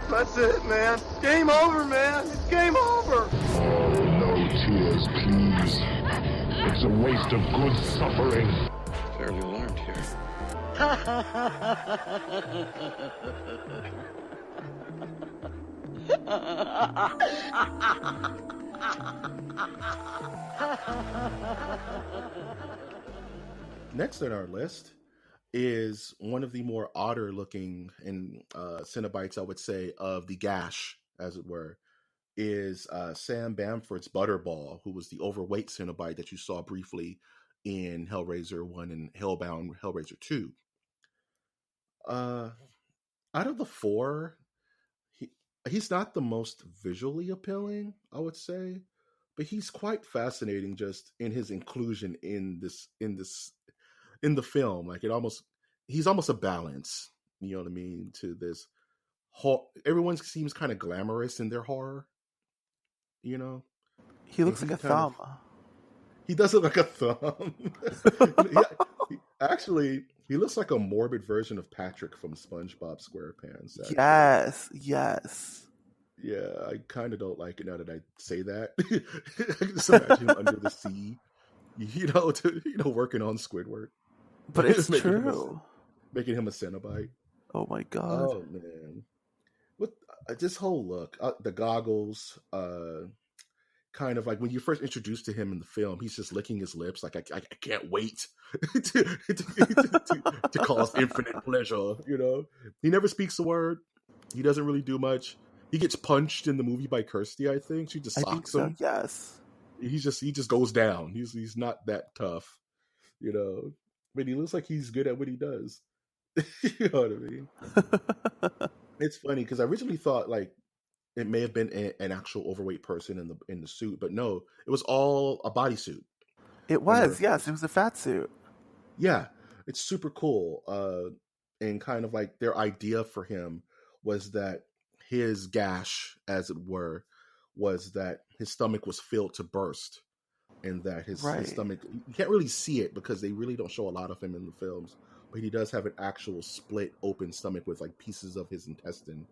That's it, man. Game over, man. It's game over. No tears, please. It's a waste of good suffering. Fairly alarmed here. Next on our list is one of the more odder looking and Cenobites, I would say, of the gash, as it were, is Sam Bamford's Butterball, who was the overweight Cenobite that you saw briefly in Hellraiser 1 and Hellbound Hellraiser 2. Out of the four, he's not the most visually appealing, I would say, but he's quite fascinating just in his inclusion in the film. Like he's almost a balance, you know what I mean, to this everyone seems kind of glamorous in their horror, you know. He looks like a thumb. He does look like a thumb. Actually, he looks like a morbid version of Patrick from SpongeBob SquarePants. Actually. Yes. Yeah, I kind of don't like it now that I say that. I can just imagine him under the sea, working on Squidward. But it's true. Making him a Cenobite. Oh my god. Oh man. With this whole look, the goggles, kind of like when you first introduced to him in the film, he's just licking his lips like I can't wait to cause infinite pleasure, you know. He never speaks a word. He doesn't really do much. He gets punched in the movie by Kirsty, I think. She just socks him. Yes. He just goes down. He's not that tough, you know. But he looks like he's good at what he does. You know what I mean? It's funny because I originally thought like it may have been an actual overweight person in the suit, but no, it was all a bodysuit. It was, yes, it was a fat suit. Yeah, it's super cool. And kind of like their idea for him was that his gash, as it were, was that his stomach was filled to burst, and that his stomach, you can't really see it because they really don't show a lot of him in the films, but he does have an actual split open stomach with like pieces of his intestine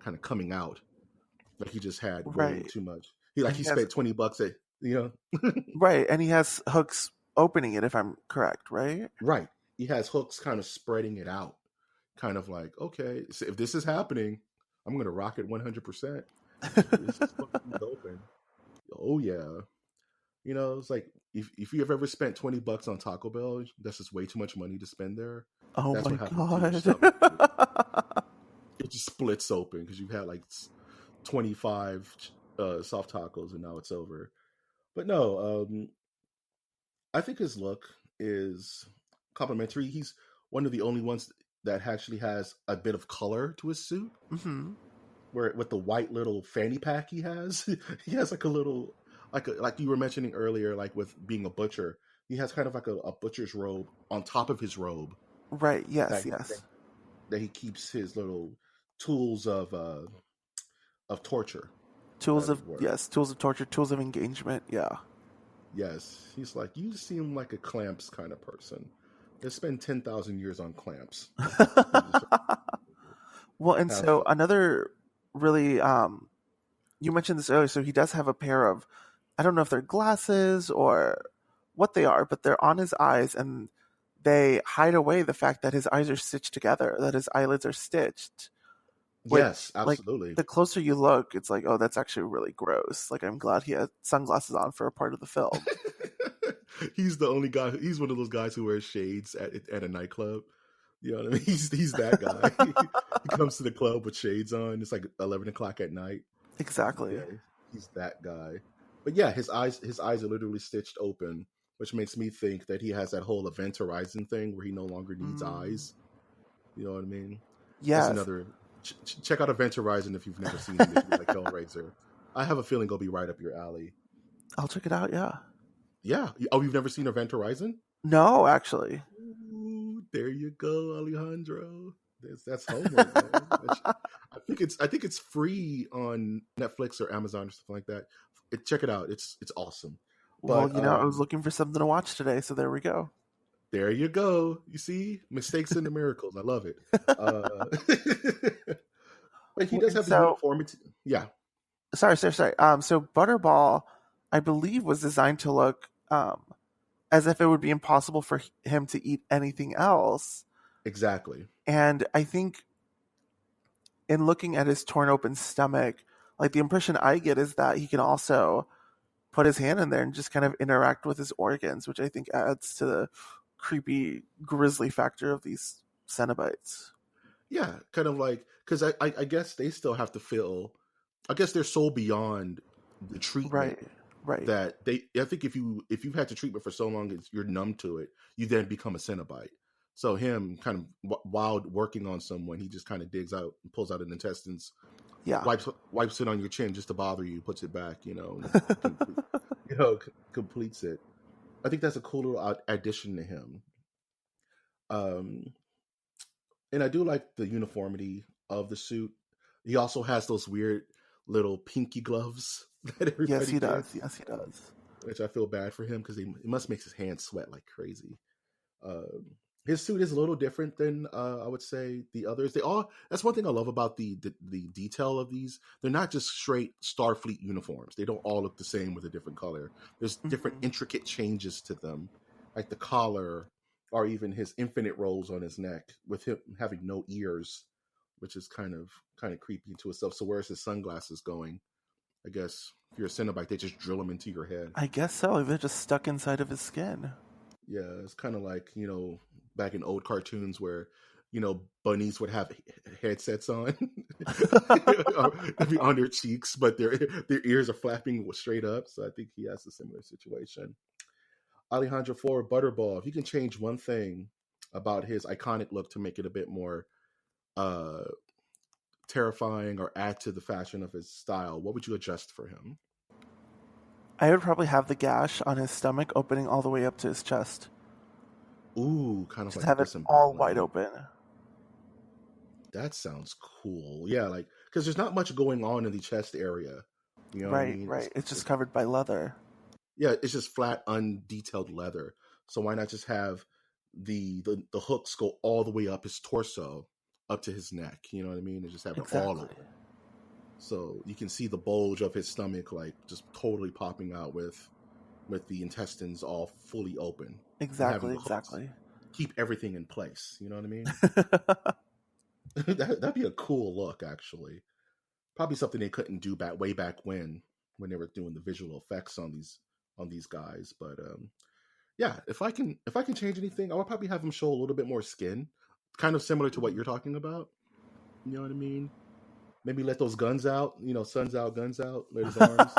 kind of coming out. Like he just had way too much. He spent $20 at, you know. Right, and he has hooks opening it, if I'm correct, right? Right. He has hooks kind of spreading it out. Kind of like, okay, so if this is happening, I'm going to rock it 100%. This is open. Oh, yeah. You know, it's like, if you've ever spent $20 on Taco Bell, that's just way too much money to spend there. Oh that's my god. It just splits open because you've had like 25 soft tacos and now it's over. But no, I think his look is complimentary. He's one of the only ones that actually has a bit of color to his suit. Mm-hmm. Where with the white little fanny pack he has like a little, like you were mentioning earlier, like with being a butcher, he has kind of like a butcher's robe on top of his robe. Right. Yes. Yes. That he keeps his little tools of torture. Tools of torture, tools of engagement. Yeah. Yes, he's like, you seem like a clamps kind of person. They spend 10,000 years on clamps. Well, and so another really, you mentioned this earlier. So he does have a pair of, I don't know if they're glasses or what they are, but they're on his eyes, and they hide away the fact that his eyes are stitched together, that his eyelids are stitched. Which, yes, absolutely. Like, the closer you look, it's like, oh, that's actually really gross. Like, I'm glad he had sunglasses on for a part of the film. He's the only guy. He's one of those guys who wears shades at a nightclub. You know what I mean? He's that guy. He comes to the club with shades on. It's like 11 o'clock at night. Exactly. Yeah, he's that guy. But yeah, his eyes are literally stitched open, which makes me think that he has that whole Event Horizon thing where he no longer needs eyes. You know what I mean? Yeah. That's another. Check out Event Horizon if you've never seen it. If you like Hellraiser, I have a feeling it'll be right up your alley. I'll check it out. Yeah. Yeah. Oh, you've never seen Event Horizon? No, actually. Ooh, there you go, Alejandro. That's homework, man. I think it's free on Netflix or Amazon or something like that. Check it out. It's awesome. But, well, I was looking for something to watch today, so there we go. There you go. You see, mistakes into miracles. I love it. But But he does have the So, uniformity. Yeah, sorry. So Butterball, I believe, was designed to look as if it would be impossible for him to eat anything else. exactly. And I think in looking at his torn open stomach, like the impression I get is that he can also put his hand in there and just kind of interact with his organs, which I think adds to the creepy, grisly factor of these Cenobites. Yeah, kind of like, because I guess they still have to feel. I guess they're so beyond the treatment Right. that they. I think if you've had the treatment for so long, you're numb to it. You then become a Cenobite. So him kind of while working on someone, he just kind of digs out, and pulls out an intestines, Yeah. wipes it on your chin just to bother you, puts it back, completes it. I think that's a cool little addition to him. Um, and I do like the uniformity of the suit. He also has those weird little pinky gloves that Yes, everybody he does. gets, Yes, he does. which I feel bad for him because it must make his hands sweat like crazy. Um, his suit is a little different than I would say the others. They all. That's one thing I love about the detail of these. They're not just straight Starfleet uniforms. They don't all look the same with a different color. There's different intricate changes to them, like the collar, or even his infinite rolls on his neck, with him having no ears, which is kind of creepy to itself. So where's his sunglasses going? I guess if you're a Cenobite, they just drill them into your head. I guess so. They're just stuck inside of his skin. Yeah, it's kind of like, back in old cartoons where, bunnies would have headsets on, on their cheeks, but their ears are flapping straight up. So I think he has a similar situation. Alejandro for Butterball, if you can change one thing about his iconic look to make it a bit more terrifying or add to the fashion of his style, what would you adjust for him? I would probably have the gash on his stomach opening all the way up to his chest. Ooh, kind of Just like have it all wide open. That sounds cool. Yeah, like, because there's not much going on in the chest area. You know what I mean? Right. It's just covered by leather. Yeah, it's just flat, undetailed leather. So why not just have the hooks go all the way up his torso, up to his neck? You know what I mean? And just have it all over. So you can see the bulge of his stomach, like just totally popping out with the intestines all fully open. Exactly. Keep everything in place. You know what I mean? That'd be a cool look, actually. Probably something they couldn't do way back when they were doing the visual effects on these guys. But yeah, if I can change anything, I would probably have him show a little bit more skin, kind of similar to what you're talking about. You know what I mean? Maybe let those guns out. Suns out, guns out. Let his arms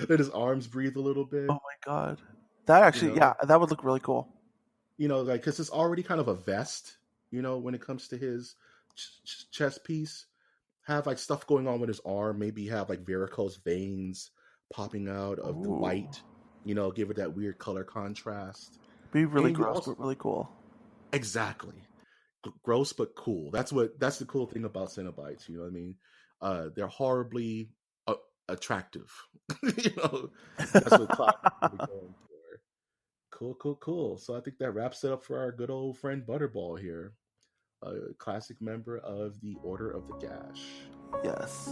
let his arms breathe a little bit. Oh my god, that actually, yeah, that would look really cool. Like, because it's already kind of a vest. When it comes to his chest piece, have like stuff going on with his arm. Maybe have like varicose veins popping out of the white. Give it that weird color contrast. Be really gross, but really cool. Exactly. Gross but cool. That's the cool thing about Cenobites. You know what I mean? They're horribly attractive. That's what Cloud is really going for. Cool. So I think that wraps it up for our good old friend Butterball here, a classic member of the Order of the Gash. Yes.